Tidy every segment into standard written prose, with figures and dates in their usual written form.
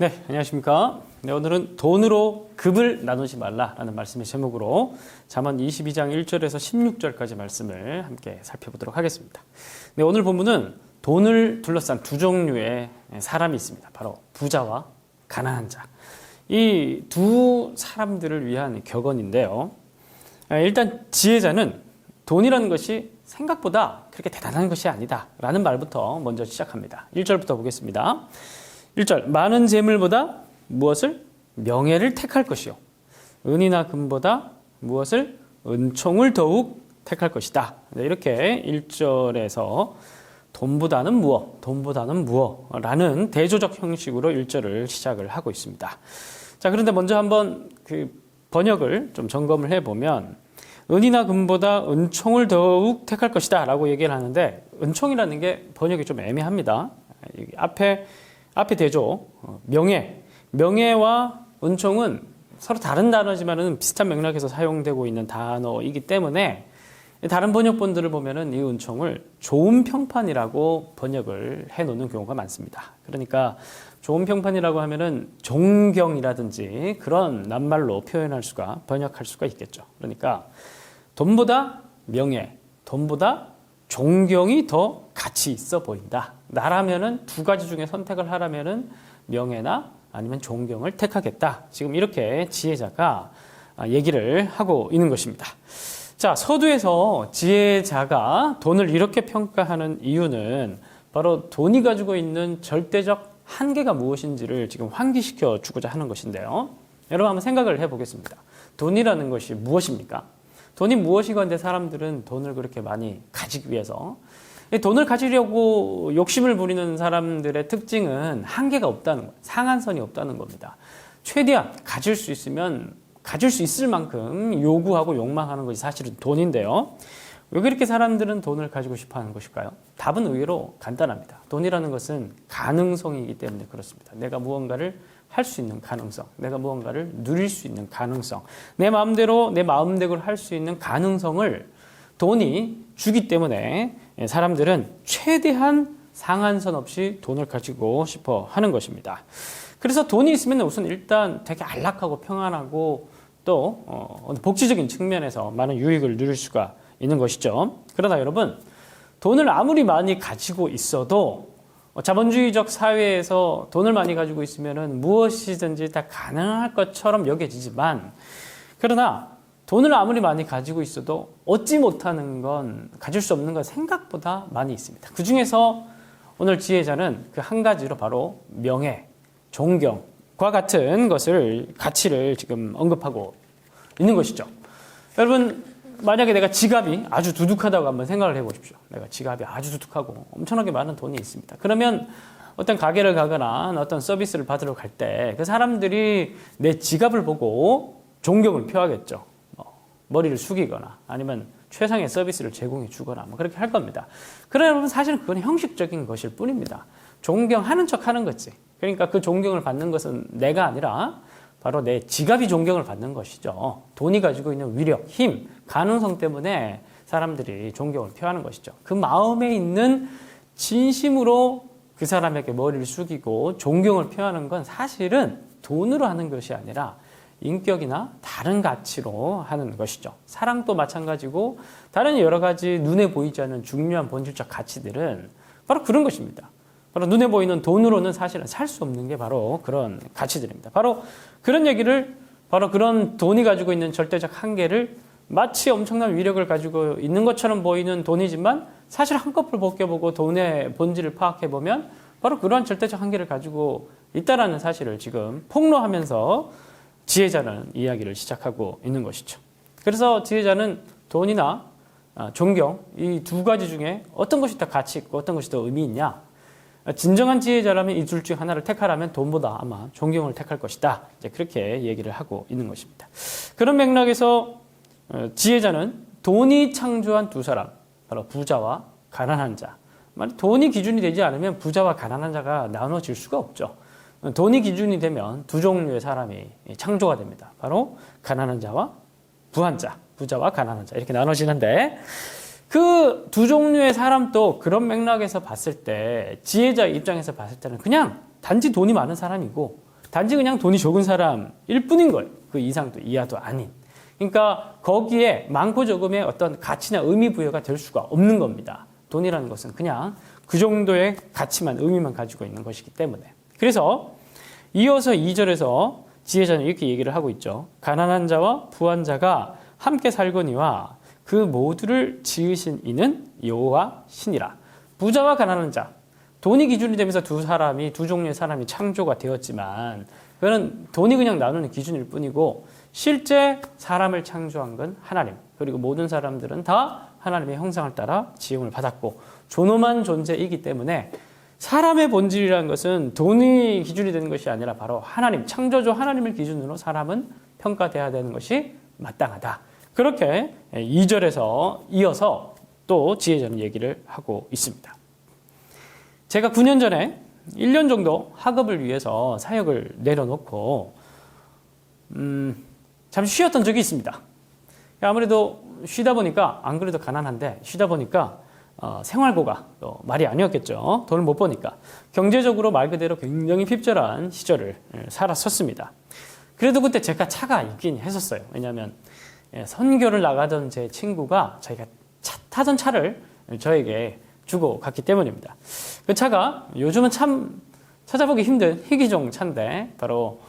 네, 안녕하십니까. 네, 오늘은 돈으로 급을 나누지 말라라는 말씀의 제목으로 잠언 22장 1절에서 16절까지 말씀을 함께 살펴보도록 하겠습니다. 네, 오늘 본문은 돈을 둘러싼 두 종류의 사람이 있습니다. 바로 부자와 가난한 자. 이 두 사람들을 위한 격언인데요. 일단 지혜자는 돈이라는 것이 생각보다 그렇게 대단한 것이 아니다라는 말부터 먼저 시작합니다. 1절부터 보겠습니다. 1절, 많은 재물보다 무엇을? 명예를 택할 것이요. 은이나 금보다 무엇을? 은총을 더욱 택할 것이다. 네, 이렇게 1절에서 돈보다는 무엇? 라는 대조적 형식으로 1절을 시작을 하고 있습니다. 자, 그런데 먼저 한번 그 번역을 좀 점검을 해보면 은이나 금보다 은총을 더욱 택할 것이다 라고 얘기를 하는데 은총이라는 게 번역이 좀 애매합니다. 앞에 대조, 명예와 은총은 서로 다른 단어지만은 비슷한 맥락에서 사용되고 있는 단어이기 때문에 다른 번역본들을 보면은 이 은총을 좋은 평판이라고 번역을 해 놓는 경우가 많습니다. 그러니까 좋은 평판이라고 하면은 존경이라든지 그런 낱말로 번역할 수가 있겠죠. 그러니까 돈보다 명예, 돈보다 존경이 더 가치 있어 보인다. 나라면은 두 가지 중에 선택을 하라면은 명예나 아니면 존경을 택하겠다. 지금 이렇게 지혜자가 얘기를 하고 있는 것입니다. 자, 서두에서 지혜자가 돈을 이렇게 평가하는 이유는 바로 돈이 가지고 있는 절대적 한계가 무엇인지를 지금 환기시켜 주고자 하는 것인데요. 여러분 한번 생각을 해보겠습니다. 돈이라는 것이 무엇입니까? 돈이 무엇이건데 사람들은 돈을 그렇게 많이 가지기 위해서 돈을 가지려고 욕심을 부리는 사람들의 특징은 한계가 없다는 거예요. 상한선이 없다는 겁니다. 최대한 가질 수 있으면 가질 수 있을 만큼 요구하고 욕망하는 것이 사실은 돈인데요. 왜 그렇게 사람들은 돈을 가지고 싶어 하는 것일까요? 답은 의외로 간단합니다. 돈이라는 것은 가능성이기 때문에 그렇습니다. 내가 무언가를 할 수 있는 가능성, 내가 무언가를 누릴 수 있는 가능성, 내 마음대로 할 수 있는 가능성을 돈이 주기 때문에 사람들은 최대한 상한선 없이 돈을 가지고 싶어 하는 것입니다. 그래서 돈이 있으면 우선 일단 되게 안락하고 평안하고 또 복지적인 측면에서 많은 유익을 누릴 수가 있는 것이죠. 그러나 여러분, 돈을 아무리 많이 가지고 있어도 자본주의적 사회에서 돈을 많이 가지고 있으면 무엇이든지 다 가능할 것처럼 여겨지지만 그러나 돈을 아무리 많이 가지고 있어도 얻지 못하는 건, 가질 수 없는 건 생각보다 많이 있습니다. 그 중에서 오늘 지혜자는 그 한 가지로 바로 명예, 존경과 같은 가치를 지금 언급하고 있는 것이죠. 여러분, 만약에 내가 지갑이 아주 두둑하다고 한번 생각을 해보십시오. 내가 지갑이 아주 두둑하고 엄청나게 많은 돈이 있습니다. 그러면 어떤 가게를 가거나 어떤 서비스를 받으러 갈 때 그 사람들이 내 지갑을 보고 존경을 표하겠죠. 머리를 숙이거나 아니면 최상의 서비스를 제공해 주거나 그렇게 할 겁니다. 그러나 여러분 사실은 그건 형식적인 것일 뿐입니다. 존경하는 척 하는 거지. 그러니까 그 존경을 받는 것은 내가 아니라 바로 내 지갑이 존경을 받는 것이죠. 돈이 가지고 있는 위력, 힘, 가능성 때문에 사람들이 존경을 표하는 것이죠. 그 마음에 있는 진심으로 그 사람에게 머리를 숙이고 존경을 표하는 건 사실은 돈으로 하는 것이 아니라 인격이나 다른 가치로 하는 것이죠. 사랑도 마찬가지고 다른 여러 가지 눈에 보이지 않는 중요한 본질적 가치들은 바로 그런 것입니다. 바로 눈에 보이는 돈으로는 사실은 살 수 없는 게 바로 그런 가치들입니다. 바로 그런 얘기를, 바로 그런 돈이 가지고 있는 절대적 한계를 마치 엄청난 위력을 가지고 있는 것처럼 보이는 돈이지만 사실 한꺼풀 벗겨보고 돈의 본질을 파악해보면 바로 그러한 절대적 한계를 가지고 있다는 사실을 지금 폭로하면서 지혜자는 이야기를 시작하고 있는 것이죠. 그래서 지혜자는 돈이나 존경, 이 두 가지 중에 어떤 것이 더 가치 있고 어떤 것이 더 의미 있냐? 진정한 지혜자라면 이 둘 중 하나를 택하라면 돈보다 아마 존경을 택할 것이다. 이제 그렇게 얘기를 하고 있는 것입니다. 그런 맥락에서 지혜자는 돈이 창조한 두 사람, 바로 부자와 가난한 자. 돈이 기준이 되지 않으면 부자와 가난한 자가 나눠질 수가 없죠. 돈이 기준이 되면 두 종류의 사람이 창조가 됩니다. 바로 가난한 자와 부한 자, 부자와 가난한 자 이렇게 나눠지는데 그 두 종류의 사람도 그런 맥락에서 봤을 때 지혜자 입장에서 봤을 때는 그냥 단지 돈이 많은 사람이고 단지 그냥 돈이 적은 사람일 뿐인 거예요. 그 이상도 이하도 아닌. 그러니까 거기에 많고 적음의 어떤 가치나 의미 부여가 될 수가 없는 겁니다. 돈이라는 것은 그냥 그 정도의 가치만, 의미만 가지고 있는 것이기 때문에. 그래서 이어서 2절에서 지혜자는 이렇게 얘기를 하고 있죠. 가난한 자와 부한 자가 함께 살거니와 그 모두를 지으신 이는 여호와 신이라. 부자와 가난한 자, 돈이 기준이 되면서 두 종류의 사람이 창조가 되었지만 그거는 돈이 그냥 나누는 기준일 뿐이고 실제 사람을 창조한 건 하나님, 그리고 모든 사람들은 다 하나님의 형상을 따라 지음을 받았고 존엄한 존재이기 때문에 사람의 본질이라는 것은 돈이 기준이 되는 것이 아니라 바로 하나님, 창조주 하나님을 기준으로 사람은 평가돼야 되는 것이 마땅하다. 그렇게 2절에서 이어서 또 지혜자는 얘기를 하고 있습니다. 제가 9년 전에 1년 정도 학업을 위해서 사역을 내려놓고 잠시 쉬었던 적이 있습니다. 아무래도 쉬다 보니까, 안 그래도 가난한데 쉬다 보니까 생활고가 또 말이 아니었겠죠. 돈을 못 버니까. 경제적으로 말 그대로 굉장히 핍절한 시절을 살았었습니다. 그래도 그때 제가 차가 있긴 했었어요. 왜냐하면 선교를 나가던 제 친구가 자기가 타던 차를 저에게 주고 갔기 때문입니다. 그 차가 요즘은 참 찾아보기 힘든 희귀종 차인데 바로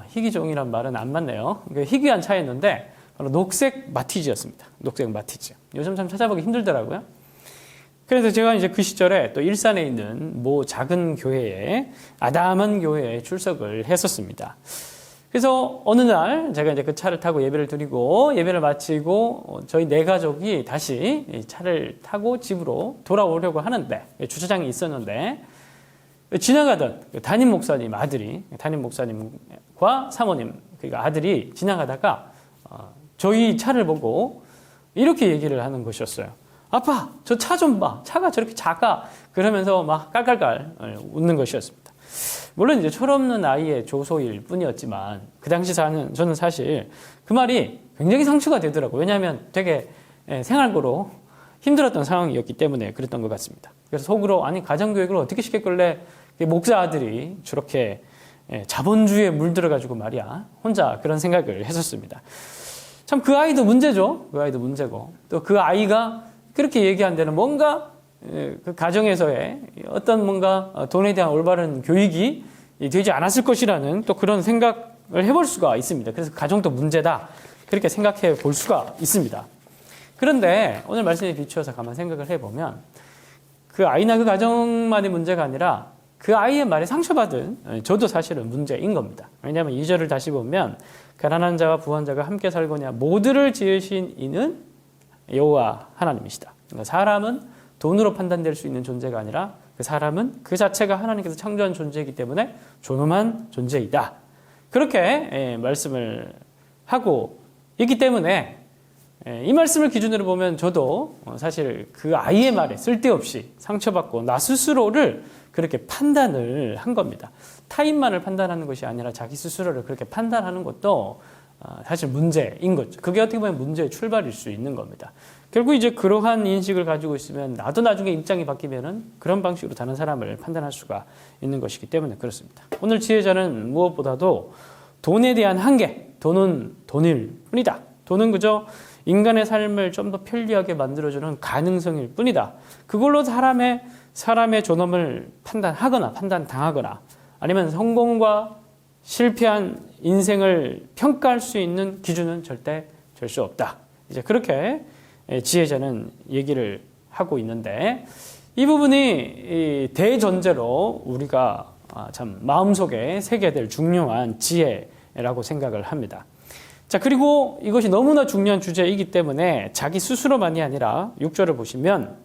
희귀종이란 말은 안 맞네요. 희귀한 차였는데 바로 녹색 마티즈였습니다. 녹색 마티즈. 요즘 참 찾아보기 힘들더라고요. 그래서 제가 이제 그 시절에 또 일산에 있는 모 작은 교회에 아담한 교회에 출석을 했었습니다. 그래서 어느 날 제가 이제 그 차를 타고 예배를 드리고 예배를 마치고 저희 네 가족이 다시 차를 타고 집으로 돌아오려고 하는데 주차장이 있었는데 지나가던 담임 목사님 아들이 담임 목사님과 사모님 그러니까 아들이 지나가다가 저희 차를 보고 이렇게 얘기를 하는 것이었어요. 아빠, 저 차 좀 봐. 차가 저렇게 작아. 그러면서 막 깔깔깔 웃는 것이었습니다. 물론 이제 철없는 아이의 조소일 뿐이었지만 그 당시 저는 사실 그 말이 굉장히 상처가 되더라고요. 왜냐하면 되게 생활고로 힘들었던 상황이었기 때문에 그랬던 것 같습니다. 그래서 속으로 아니 가정교육을 어떻게 시켰길래 목사 아들이 저렇게 자본주의에 물들어가지고 말이야 혼자 그런 생각을 했었습니다. 참 그 아이도 문제죠. 그 아이도 문제고 또 그 아이가 그렇게 얘기한 데는 뭔가 그 가정에서의 어떤 뭔가 돈에 대한 올바른 교육이 되지 않았을 것이라는 또 그런 생각을 해볼 수가 있습니다. 그래서 가정도 문제다. 그렇게 생각해 볼 수가 있습니다. 그런데 오늘 말씀에 비추어서 가만 생각을 해보면 그 아이나 그 가정만의 문제가 아니라 그 아이의 말에 상처받은 저도 사실은 문제인 겁니다. 왜냐하면 2절을 다시 보면 가난한 자와 부한 자가 함께 살거냐 모두를 지으신 이는 여호와 하나님이시다. 그러니까 사람은 돈으로 판단될 수 있는 존재가 아니라 그 사람은 그 자체가 하나님께서 창조한 존재이기 때문에 존엄한 존재이다. 그렇게 말씀을 하고 있기 때문에 이 말씀을 기준으로 보면 저도 사실 그 아이의 말에 쓸데없이 상처받고 나 스스로를 그렇게 판단을 한 겁니다. 타인만을 판단하는 것이 아니라 자기 스스로를 그렇게 판단하는 것도 사실 문제인 거죠. 그게 어떻게 보면 문제의 출발일 수 있는 겁니다. 결국 이제 그러한 인식을 가지고 있으면 나도 나중에 입장이 바뀌면은 그런 방식으로 다른 사람을 판단할 수가 있는 것이기 때문에 그렇습니다. 오늘 지혜자는 무엇보다도 돈에 대한 한계, 돈은 돈일 뿐이다. 돈은 그저 인간의 삶을 좀 더 편리하게 만들어주는 가능성일 뿐이다. 그걸로 사람의 존엄을 판단하거나 판단당하거나 아니면 성공과 실패한 인생을 평가할 수 있는 기준은 절대 될 수 없다. 이제 그렇게 지혜자는 얘기를 하고 있는데 이 부분이 대전제로 우리가 참 마음속에 새겨야 될 중요한 지혜라고 생각을 합니다. 자, 그리고 이것이 너무나 중요한 주제이기 때문에 자기 스스로만이 아니라 6절을 보시면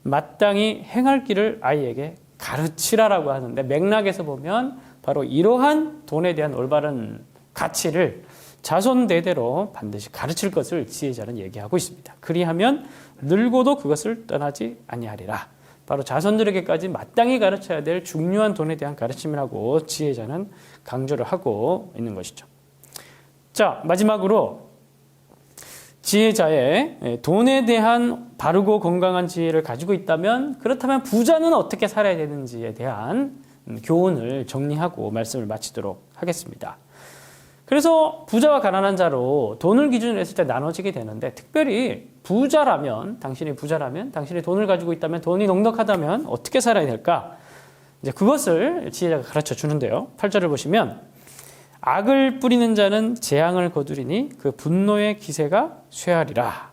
마땅히 행할 길을 아이에게 가르치라라고 하는데 맥락에서 보면 바로 이러한 돈에 대한 올바른 가치를 자손 대대로 반드시 가르칠 것을 지혜자는 얘기하고 있습니다. 그리하면 늙고도 그것을 떠나지 아니하리라. 바로 자손들에게까지 마땅히 가르쳐야 될 중요한 돈에 대한 가르침이라고 지혜자는 강조를 하고 있는 것이죠. 자, 마지막으로 지혜자의 돈에 대한 바르고 건강한 지혜를 가지고 있다면 그렇다면 부자는 어떻게 살아야 되는지에 대한 교훈을 정리하고 말씀을 마치도록 하겠습니다. 그래서 부자와 가난한 자로 돈을 기준으로 했을 때 나눠지게 되는데, 특별히 당신이 부자라면, 당신이 돈을 가지고 있다면, 돈이 넉넉하다면 어떻게 살아야 될까? 이제 그것을 지혜자가 가르쳐 주는데요. 8절을 보시면, 악을 뿌리는 자는 재앙을 거두리니 그 분노의 기세가 쇠하리라.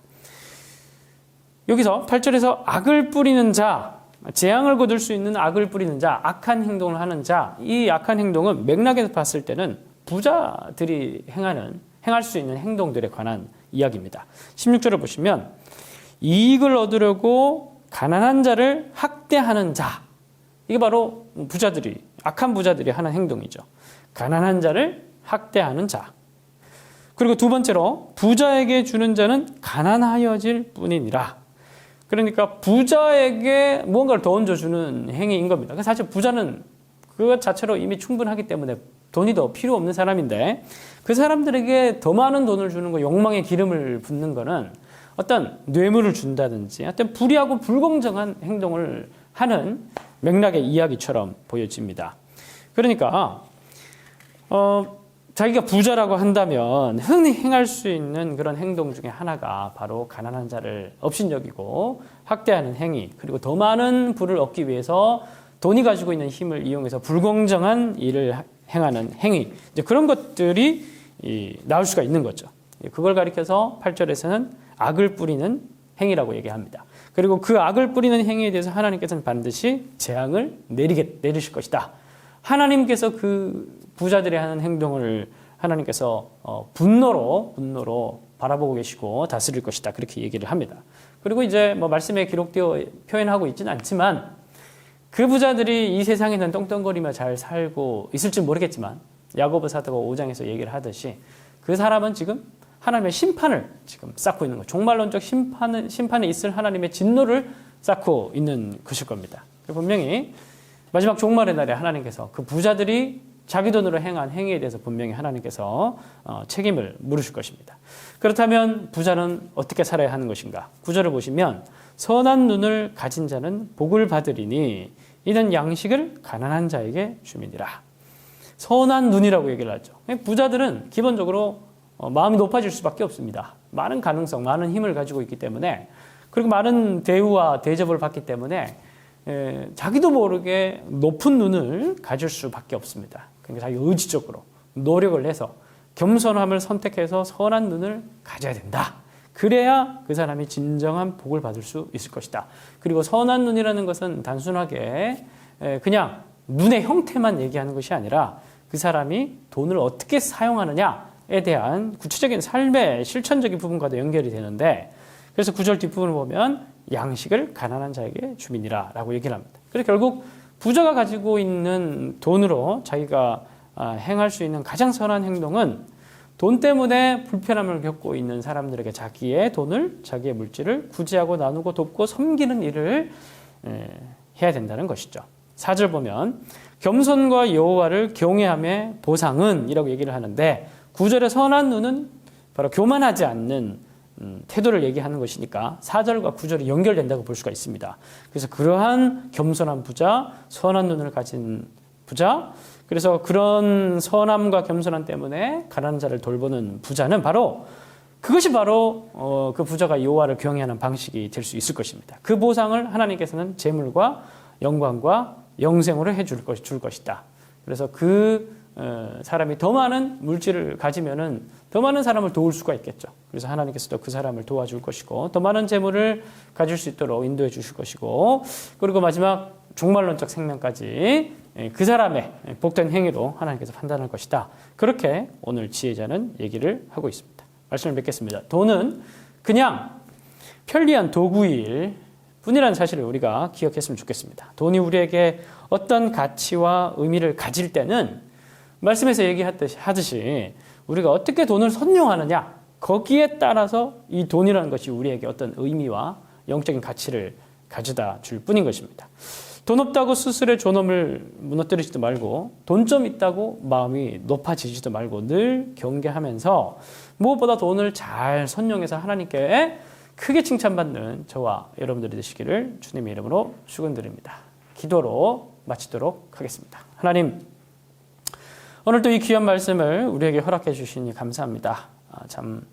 여기서 8절에서 악을 뿌리는 자, 재앙을 거둘 수 있는 악을 뿌리는 자, 악한 행동을 하는 자, 이 악한 행동은 맥락에서 봤을 때는 부자들이 행할 수 있는 행동들에 관한 이야기입니다. 16절을 보시면, 이익을 얻으려고 가난한 자를 학대하는 자, 이게 바로 악한 부자들이 하는 행동이죠. 가난한 자를 학대하는 자. 그리고 두 번째로, 부자에게 주는 자는 가난하여질 뿐이니라. 그러니까 부자에게 무언가를 더 얹어주는 행위인 겁니다. 사실 부자는 그것 자체로 이미 충분하기 때문에 돈이 더 필요 없는 사람인데, 그 사람들에게 더 많은 돈을 주는 거, 욕망의 기름을 붓는 거는 어떤 뇌물을 준다든지 어떤 불의하고 불공정한 행동을 하는 맥락의 이야기처럼 보여집니다. 그러니까 자기가 부자라고 한다면 흔히 행할 수 있는 그런 행동 중에 하나가 바로 가난한 자를 업신여기고 학대하는 행위, 그리고 더 많은 부를 얻기 위해서 돈이 가지고 있는 힘을 이용해서 불공정한 일을 행하는 행위, 이제 그런 것들이 나올 수가 있는 거죠. 그걸 가리켜서 8절에서는 악을 뿌리는 행위라고 얘기합니다. 그리고 그 악을 뿌리는 행위에 대해서 하나님께서는 반드시 재앙을 내리실 것이다. 하나님께서 그 부자들이 하는 행동을 하나님께서 분노로 바라보고 계시고 다스릴 것이다. 그렇게 얘기를 합니다. 그리고 이제 말씀에 기록되어 표현하고 있지는 않지만, 그 부자들이 이 세상에는 떵떵거리며 잘 살고 있을지 모르겠지만, 야고보 사도가 5장에서 얘기를 하듯이 그 사람은 지금 하나님의 심판을 지금 쌓고 있는 거예요. 종말론적 심판에 있을 하나님의 진노를 쌓고 있는 것일 겁니다. 분명히 마지막 종말의 날에 하나님께서 그 부자들이 자기 돈으로 행한 행위에 대해서 분명히 하나님께서 책임을 물으실 것입니다. 그렇다면 부자는 어떻게 살아야 하는 것인가? 9절을 보시면, 선한 눈을 가진 자는 복을 받으리니 이는 양식을 가난한 자에게 주미니라. 선한 눈이라고 얘기를 하죠. 부자들은 기본적으로 마음이 높아질 수밖에 없습니다. 많은 가능성, 많은 힘을 가지고 있기 때문에, 그리고 많은 대우와 대접을 받기 때문에 자기도 모르게 높은 눈을 가질 수밖에 없습니다. 그러니까 자기 의지적으로 노력을 해서 겸손함을 선택해서 선한 눈을 가져야 된다. 그래야 그 사람이 진정한 복을 받을 수 있을 것이다. 그리고 선한 눈이라는 것은 단순하게 그냥 눈의 형태만 얘기하는 것이 아니라 그 사람이 돈을 어떻게 사용하느냐에 대한 구체적인 삶의 실천적인 부분과도 연결이 되는데, 그래서 9절 뒷부분을 보면 양식을 가난한 자에게 주미니라 라고 얘기를 합니다. 그래서 결국 부자가 가지고 있는 돈으로 자기가 행할 수 있는 가장 선한 행동은 돈 때문에 불편함을 겪고 있는 사람들에게 자기의 돈을, 자기의 물질을 구제하고 나누고 돕고 섬기는 일을 해야 된다는 것이죠. 4절 보면 겸손과 여호와를 경외함의 보상은 이라고 얘기를 하는데, 9절의 선한 눈은 바로 교만하지 않는 태도를 얘기하는 것이니까 4절과 9절이 연결된다고 볼 수가 있습니다. 그래서 그러한 겸손한 부자, 선한 눈을 가진 부자, 그래서 그런 선함과 겸손함 때문에 가난한 자를 돌보는 부자는 그것이 바로 그 부자가 여호와를 경외하는 방식이 될 수 있을 것입니다. 그 보상을 하나님께서는 재물과 영광과 영생으로 줄 것이다. 그래서 그 사람이 더 많은 물질을 가지면은 더 많은 사람을 도울 수가 있겠죠. 그래서 하나님께서도 그 사람을 도와줄 것이고, 더 많은 재물을 가질 수 있도록 인도해 주실 것이고, 그리고 마지막 종말론적 생명까지 그 사람의 복된 행위로 하나님께서 판단할 것이다. 그렇게 오늘 지혜자는 얘기를 하고 있습니다. 말씀을 맺겠습니다. 돈은 그냥 편리한 도구일 뿐이라는 사실을 우리가 기억했으면 좋겠습니다. 돈이 우리에게 어떤 가치와 의미를 가질 때는 말씀에서 얘기하듯이 우리가 어떻게 돈을 선용하느냐, 거기에 따라서 이 돈이라는 것이 우리에게 어떤 의미와 영적인 가치를 가져다 줄 뿐인 것입니다. 돈 없다고 스스로의 존엄을 무너뜨리지도 말고, 돈 좀 있다고 마음이 높아지지도 말고 늘 경계하면서 무엇보다 돈을 잘 선용해서 하나님께 크게 칭찬받는 저와 여러분들이 되시기를 주님의 이름으로 축원드립니다. 기도로 마치도록 하겠습니다. 하나님, 오늘 또 이 귀한 말씀을 우리에게 허락해 주시니 감사합니다. 참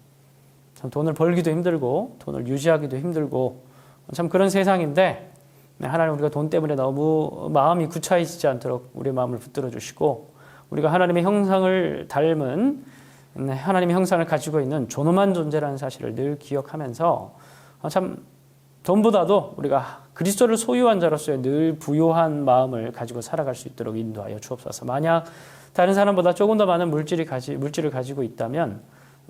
돈을 벌기도 힘들고 돈을 유지하기도 힘들고 참 그런 세상인데 하나님, 우리가 돈 때문에 너무 마음이 구차해지지 않도록 우리의 마음을 붙들어 주시고, 우리가 하나님의 형상을 닮은 하나님의 형상을 가지고 있는 존엄한 존재라는 사실을 늘 기억하면서 참 돈보다도 우리가 그리스도를 소유한 자로서의 늘 부요한 마음을 가지고 살아갈 수 있도록 인도하여 주옵소서. 만약 다른 사람보다 조금 더 많은 물질을 가지고 있다면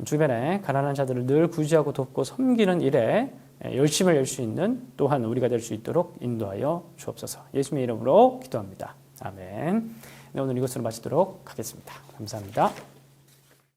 주변에 가난한 자들을 늘 구제하고 돕고 섬기는 일에 열심을 낼 수 있는 또한 우리가 될 수 있도록 인도하여 주옵소서. 예수님의 이름으로 기도합니다. 아멘. 네, 오늘 이것으로 마치도록 하겠습니다. 감사합니다.